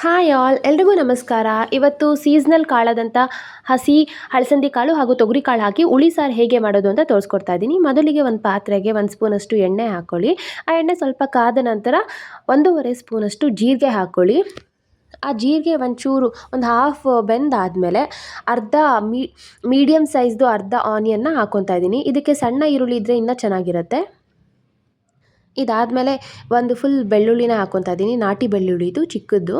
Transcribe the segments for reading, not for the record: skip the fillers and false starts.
Hi all ಎಲ್ರಿಗೂ ನಮಸ್ಕಾರ. ಇವತ್ತು ಸೀಸ್ನಲ್ ಕಾಳಾದಂಥ ಹಸಿ ಹಲಸಂದಿ ಕಾಳು ಹಾಗೂ ತೊಗರಿ ಕಾಳು ಹಾಕಿ ಹುಳಿ ಸಾರು ಹೇಗೆ ಮಾಡೋದು ಅಂತ ತೋರಿಸ್ಕೊಡ್ತಾ ಇದ್ದೀನಿ. ಮೊದಲಿಗೆ ಒಂದು ಪಾತ್ರೆಗೆ 1 ಸ್ಪೂನಷ್ಟು ಎಣ್ಣೆ ಹಾಕ್ಕೊಳ್ಳಿ. ಆ ಎಣ್ಣೆ ಸ್ವಲ್ಪ ಕಾದ ನಂತರ 1.5 ಸ್ಪೂನಷ್ಟು ಜೀರಿಗೆ ಹಾಕ್ಕೊಳ್ಳಿ. ಆ ಜೀರಿಗೆ ಒಂಚೂರು ಒಂದು ಹಾಫ್ ಬೆಂದಾದಮೇಲೆ ಅರ್ಧ ಮೀಡಿಯಮ್ ಸೈಜ್ದು ಅರ್ಧ ಆನಿಯನ್ನ ಹಾಕ್ಕೊತಾ ಇದ್ದೀನಿ. ಇದಕ್ಕೆ ಸಣ್ಣ ಈರುಳ್ಳಿ ಇದ್ದರೆ ಇನ್ನೂ ಚೆನ್ನಾಗಿರುತ್ತೆ. ಇದಾದಮೇಲೆ ಒಂದು ಫುಲ್ ಬೆಳ್ಳುಳ್ಳಿನ ಹಾಕ್ಕೊತಾ ಇದ್ದೀನಿ, ನಾಟಿ ಬೆಳ್ಳುಳ್ಳಿ ಇದು ಚಿಕ್ಕದ್ದು.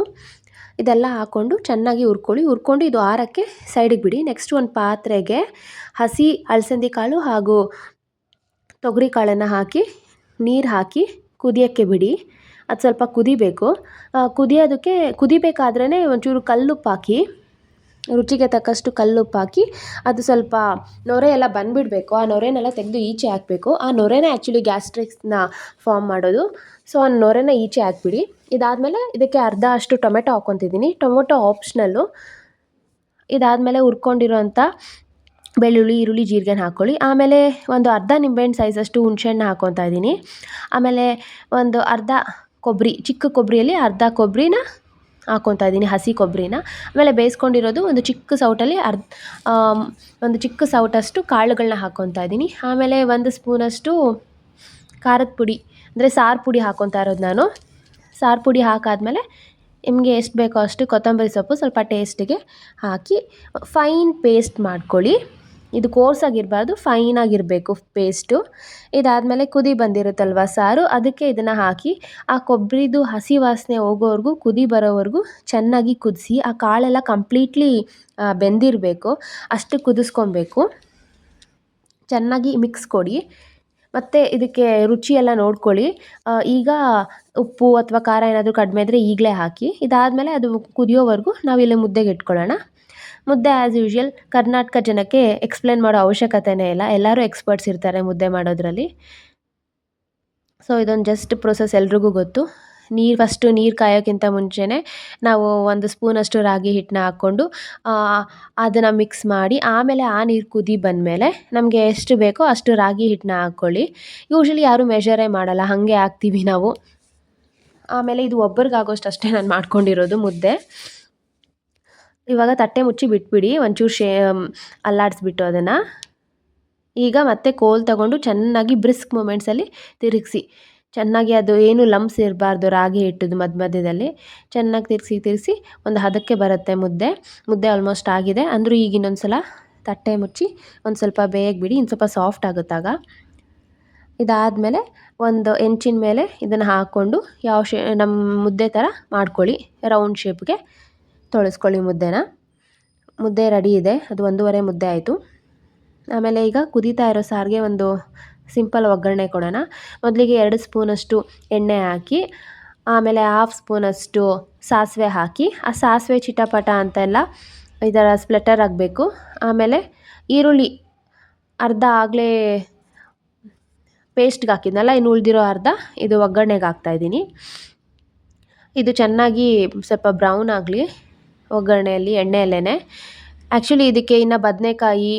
ಇದೆಲ್ಲ ಹಾಕ್ಕೊಂಡು ಚೆನ್ನಾಗಿ ಹುರ್ಕೊಂಡು ಇದು ಆರಕ್ಕೆ ಸೈಡಿಗೆ ಬಿಡಿ. ನೆಕ್ಸ್ಟ್ ಒಂದು ಪಾತ್ರೆಗೆ ಹಸಿ ಅಲಸಂದಿ ಕಾಳು ಹಾಗೂ ತೊಗರಿ ಕಾಳನ್ನು ಹಾಕಿ ನೀರು ಹಾಕಿ ಕುದಿಯೋಕ್ಕೆ ಬಿಡಿ. ಅದು ಸ್ವಲ್ಪ ಕುದಿಬೇಕು. ಕುದಿಬೇಕಾದ್ರೇ ಒಂಚೂರು ಕಲ್ಲುಪ್ಪು ಹಾಕಿ, ರುಚಿಗೆ ತಕ್ಕಷ್ಟು ಕಲ್ಲುಪ್ಪು ಹಾಕಿ ಅದು ಸ್ವಲ್ಪ ನೊರೆ ಎಲ್ಲ ಬಂದುಬಿಡಬೇಕು. ಆ ನೊರೆನೆಲ್ಲ ತೆಗೆದು ಈಚೆ ಹಾಕಬೇಕು. ಆ ನೊರೆನೇ ಆ್ಯಕ್ಚುಲಿ ಗ್ಯಾಸ್ಟ್ರಿಕ್ಸ್ನ ಫಾರ್ಮ್ ಮಾಡೋದು. ಸೊ ಆ ನೊರೆನ ಈಚೆ ಹಾಕ್ಬಿಡಿ. ಇದಾದಮೇಲೆ ಇದಕ್ಕೆ ಅರ್ಧ ಅಷ್ಟು ಟೊಮೆಟೊ ಹಾಕ್ಕೊತಿದ್ದೀನಿ. Tomato optional. ಇದಾದಮೇಲೆ ಹುರ್ಕೊಂಡಿರೋಂಥ ಬೆಳ್ಳುಳ್ಳಿ, ಈರುಳ್ಳಿ, ಜೀರಿಗೆನ ಹಾಕ್ಕೊಳ್ಳಿ. ಆಮೇಲೆ ಒಂದು ಅರ್ಧ ನಿಂಬೆಹಣ್ಣು ಸೈಜಷ್ಟು ಹುಣಸೆಹಣ್ಣು ಹಾಕ್ಕೊತಾ ಇದ್ದೀನಿ. ಆಮೇಲೆ ಒಂದು ಅರ್ಧ ಕೊಬ್ಬರಿ, ಚಿಕ್ಕ ಕೊಬ್ಬರಿಯಲ್ಲಿ ಅರ್ಧ ಕೊಬ್ಬರಿನ ಹಾಕ್ಕೊತಾ ಇದ್ದೀನಿ, ಹಸಿ ಕೊಬ್ಬರಿನ. ಆಮೇಲೆ ಬೇಯಿಸ್ಕೊಂಡಿರೋದು ಒಂದು ಚಿಕ್ಕ ಸೌಟಲ್ಲಿ ಒಂದು ಚಿಕ್ಕ ಸೌಟಷ್ಟು ಕಾಳುಗಳನ್ನ ಹಾಕ್ಕೊತಾ ಇದ್ದೀನಿ. ಆಮೇಲೆ 1 ಸ್ಪೂನಷ್ಟು ಖಾರದ ಪುಡಿ ಅಂದರೆ ಸಾರು ಪುಡಿ ಹಾಕ್ಕೊತಾ ಇರೋದು ನಾನು. ಸಾರು ಪುಡಿ ಹಾಕಾದ್ಮೇಲೆ ನಿಮಗೆ ಎಷ್ಟು ಬೇಕೋ ಅಷ್ಟು ಕೊತ್ತಂಬರಿ ಸೊಪ್ಪು ಸ್ವಲ್ಪ ಟೇಸ್ಟಿಗೆ ಹಾಕಿ ಫೈನ್ ಪೇಸ್ಟ್ ಮಾಡ್ಕೊಳ್ಳಿ. ಇದು ಕೋರ್ಸಾಗಿರಬಾರ್ದು, ಫೈನಾಗಿರಬೇಕು ಪೇಸ್ಟು. ಇದಾದಮೇಲೆ ಕುದಿ ಬಂದಿರುತ್ತಲ್ವ ಸಾರು, ಅದಕ್ಕೆ ಇದನ್ನು ಹಾಕಿ ಆ ಕೊಬ್ಬರಿದು ಹಸಿ ವಾಸನೆ ಹೋಗೋವರೆಗೂ, ಕುದಿ ಬರೋವರೆಗೂ ಚೆನ್ನಾಗಿ ಕುದಿಸಿ. ಆ ಕಾಳೆಲ್ಲ ಕಂಪ್ಲೀಟ್ಲಿ ಬೆಂದಿರಬೇಕು, ಅಷ್ಟು ಕುದಿಸ್ಕೊಬೇಕು. ಚೆನ್ನಾಗಿ ಮಿಕ್ಸ್ ಕೊಡಿ. ಮತ್ತು ಇದಕ್ಕೆ ರುಚಿ ಎಲ್ಲ ನೋಡ್ಕೊಳ್ಳಿ. ಈಗ ಉಪ್ಪು ಅಥವಾ ಖಾರ ಏನಾದರೂ ಕಡಿಮೆ ಇದ್ದರೆ ಈಗಲೇ ಹಾಕಿ. ಇದಾದಮೇಲೆ ಅದು ಕುದಿಯೋವರೆಗೂ ನಾವಿಲ್ಲಿ ಮುದ್ದೆಗೆ ಇಟ್ಕೊಳ್ಳೋಣ. ಮುದ್ದೆ ಆ್ಯಸ್ ಯೂಶ್ವಲ್ ಕರ್ನಾಟಕ ಜನಕ್ಕೆ ಎಕ್ಸ್ಪ್ಲೇನ್ ಮಾಡೋ ಅವಶ್ಯಕತೆಯೇ ಇಲ್ಲ, ಎಲ್ಲರೂ ಎಕ್ಸ್ಪರ್ಟ್ಸ್ ಇರ್ತಾರೆ ಮುದ್ದೆ ಮಾಡೋದ್ರಲ್ಲಿ. ಸೊ ಇದೊಂದು ಜಸ್ಟ್ ಪ್ರೊಸೆಸ್ ಎಲ್ರಿಗೂ ಗೊತ್ತು. ಫಸ್ಟು ನೀರು ಕಾಯೋಕ್ಕಿಂತ ಮುಂಚೆನೇ ನಾವು 1 ಸ್ಪೂನಷ್ಟು ರಾಗಿ ಹಿಟ್ಟನ್ನ ಹಾಕ್ಕೊಂಡು ಅದನ್ನು ಮಿಕ್ಸ್ ಮಾಡಿ, ಆಮೇಲೆ ಆ ನೀರು ಕುದಿ ಬಂದಮೇಲೆ ನಮಗೆ ಎಷ್ಟು ಬೇಕೋ ಅಷ್ಟು ರಾಗಿ ಹಿಟ್ಟನ್ನ ಹಾಕ್ಕೊಳ್ಳಿ. ಯೂಶ್ವಲಿ ಯಾರೂ ಮೆಷರೇ ಮಾಡಲ್ಲ, ಹಾಗೆ ಹಾಕ್ತೀವಿ ನಾವು. ಆಮೇಲೆ ಇದು ಒಬ್ಬರಿಗಾಗೋಷ್ಟು ಅಷ್ಟೇ ನಾನು ಮಾಡ್ಕೊಂಡಿರೋದು ಮುದ್ದೆ. ಇವಾಗ ತಟ್ಟೆ ಮುಚ್ಚಿ ಬಿಟ್ಬಿಡಿ, ಒಂಚೂರು ಅಲ್ಲಾಡಿಸ್ಬಿಟ್ಟು ಅದನ್ನು. ಈಗ ಮತ್ತೆ ಕೋಲ್ ತಗೊಂಡು ಚೆನ್ನಾಗಿ ಬ್ರಿಸ್ಕ್ ಮೂಮೆಂಟ್ಸಲ್ಲಿ ತಿರುಗಿಸಿ. ಚೆನ್ನಾಗಿ ಅದು ಏನು ಲಂಪ್ಸ್ ಇರಬಾರ್ದು ರಾಗಿ ಹಿಟ್ಟದು ಮಧ್ಯದಲ್ಲಿ. ಚೆನ್ನಾಗಿ ತಿರುಗಿಸಿ ಒಂದು ಹದಕ್ಕೆ ಬರುತ್ತೆ ಮುದ್ದೆ ಆಲ್ಮೋಸ್ಟ್ ಆಗಿದೆ. ಅಂದರೂ ಈಗ ಇನ್ನೊಂದು ಸಲ ತಟ್ಟೆ ಮುಚ್ಚಿ ಒಂದು ಸ್ವಲ್ಪ ಬೇಯಕ್ಕೆ ಬಿಡಿ, ಇನ್ನು ಸ್ವಲ್ಪ ಸಾಫ್ಟ್ ಆಗುತ್ತಾಗ. ಇದಾದಮೇಲೆ ಒಂದು ಹೆಂಚಿನ ಮೇಲೆ ಇದನ್ನು ಹಾಕ್ಕೊಂಡು ನಮ್ಮ ಮುದ್ದೆ ಥರ ಮಾಡ್ಕೊಳ್ಳಿ. ರೌಂಡ್ ಶೇಪ್ಗೆ ತೊಳಸ್ಕೊಳ್ಳಿ ಮುದ್ದೆ ರೆಡಿ ಇದೆ. ಅದು 1.5 ಮುದ್ದೆ ಆಯಿತು. ಆಮೇಲೆ ಈಗ ಕುದೀತಾ ಇರೋ ಸಾರಿಗೆ ಒಂದು ಸಿಂಪಲ್ ಒಗ್ಗರಣೆ ಕೊಡೋಣ. ಮೊದಲಿಗೆ 2 ಸ್ಪೂನಷ್ಟು ಎಣ್ಣೆ ಹಾಕಿ, ಆಮೇಲೆ ಹಾಫ್ ಸ್ಪೂನಷ್ಟು ಸಾಸಿವೆ ಹಾಕಿ, ಆ ಸಾಸಿವೆ ಚಿಟಪಟ ಅಂತೆಲ್ಲ ಈ ಥರ ಸ್ಪ್ಲೆಟರ್ ಆಗಬೇಕು. ಆಮೇಲೆ ಈರುಳ್ಳಿ ಅರ್ಧ ಆಗಲೇ ಪೇಸ್ಟ್ಗೆ ಹಾಕಿದ್ನಲ್ಲ, ಇನ್ನು ಉಳಿದಿರೋ ಅರ್ಧ ಇದು ಒಗ್ಗರಣೆಗೆ ಹಾಕ್ತಾಯಿದ್ದೀನಿ. ಇದು ಚೆನ್ನಾಗಿ ಸ್ವಲ್ಪ ಬ್ರೌನ್ ಆಗಲಿ ಒಗ್ಗರಣೆಯಲ್ಲಿ, ಎಣ್ಣೆಯಲ್ಲೇ. ಆ್ಯಕ್ಚುಲಿ ಇದಕ್ಕೆ ಇನ್ನು ಬದನೆಕಾಯಿ,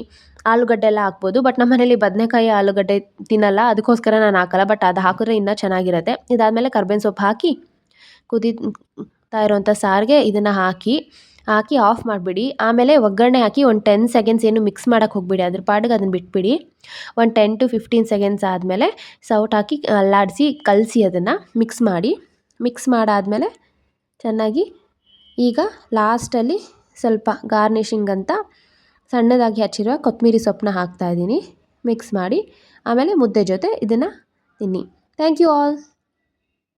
ಆಲೂಗಡ್ಡೆ ಎಲ್ಲ ಹಾಕ್ಬೋದು. ಬಟ್ ನಮ್ಮ ಮನೇಲಿ ಬದನೆಕಾಯಿ, ಆಲೂಗಡ್ಡೆ ತಿನ್ನಲ್ಲ, ಅದಕ್ಕೋಸ್ಕರ ನಾನು ಹಾಕಲ್ಲ. ಬಟ್ ಅದು ಹಾಕಿದ್ರೆ ಇನ್ನೂ ಚೆನ್ನಾಗಿರುತ್ತೆ. ಇದಾದಮೇಲೆ ಕರ್ಬೇವಿನ ಸೊಪ್ಪು ಹಾಕಿ ಕುದೀತಾ ಇರೋವಂಥ ಸಾರಿಗೆ ಇದನ್ನು ಹಾಕಿ ಆಫ್ ಮಾಡಿಬಿಡಿ. ಆಮೇಲೆ ಒಗ್ಗರಣೆ ಹಾಕಿ ಒಂದು 10 ಸೆಕೆಂಡ್ಸ್ ಏನು ಮಿಕ್ಸ್ ಮಾಡೋಕ್ಕೆ ಹೋಗ್ಬಿಡಿ, ಅದ್ರ ಪಾಡಿಗೆ ಅದನ್ನು ಬಿಟ್ಬಿಡಿ. ಒಂದು 10 to 15 ಸೆಕೆಂಡ್ಸ್ ಆದಮೇಲೆ ಸೌಟ್ ಹಾಕಿ ಅಲ್ಲಾಡಿಸಿ ಕಲಸಿ ಅದನ್ನು ಮಿಕ್ಸ್ ಮಾಡಾದಮೇಲೆ ಚೆನ್ನಾಗಿ ಈಗ ಲಾಸ್ಟಲ್ಲಿ ಸ್ವಲ್ಪ ಗಾರ್ನಿಷಿಂಗ್ ಅಂತ ಸಣ್ಣದಾಗಿ ಹಚ್ಚಿರುವ ಕೊತ್ತಂಬರಿ ಸೊಪ್ಪನ್ನ ಹಾಕ್ತಾಯಿದ್ದೀನಿ. ಮಿಕ್ಸ್ ಮಾಡಿ ಆಮೇಲೆ ಮುದ್ದೆ ಜೊತೆ ಇದನ್ನು ತಿನ್ನಿ. Thank you all.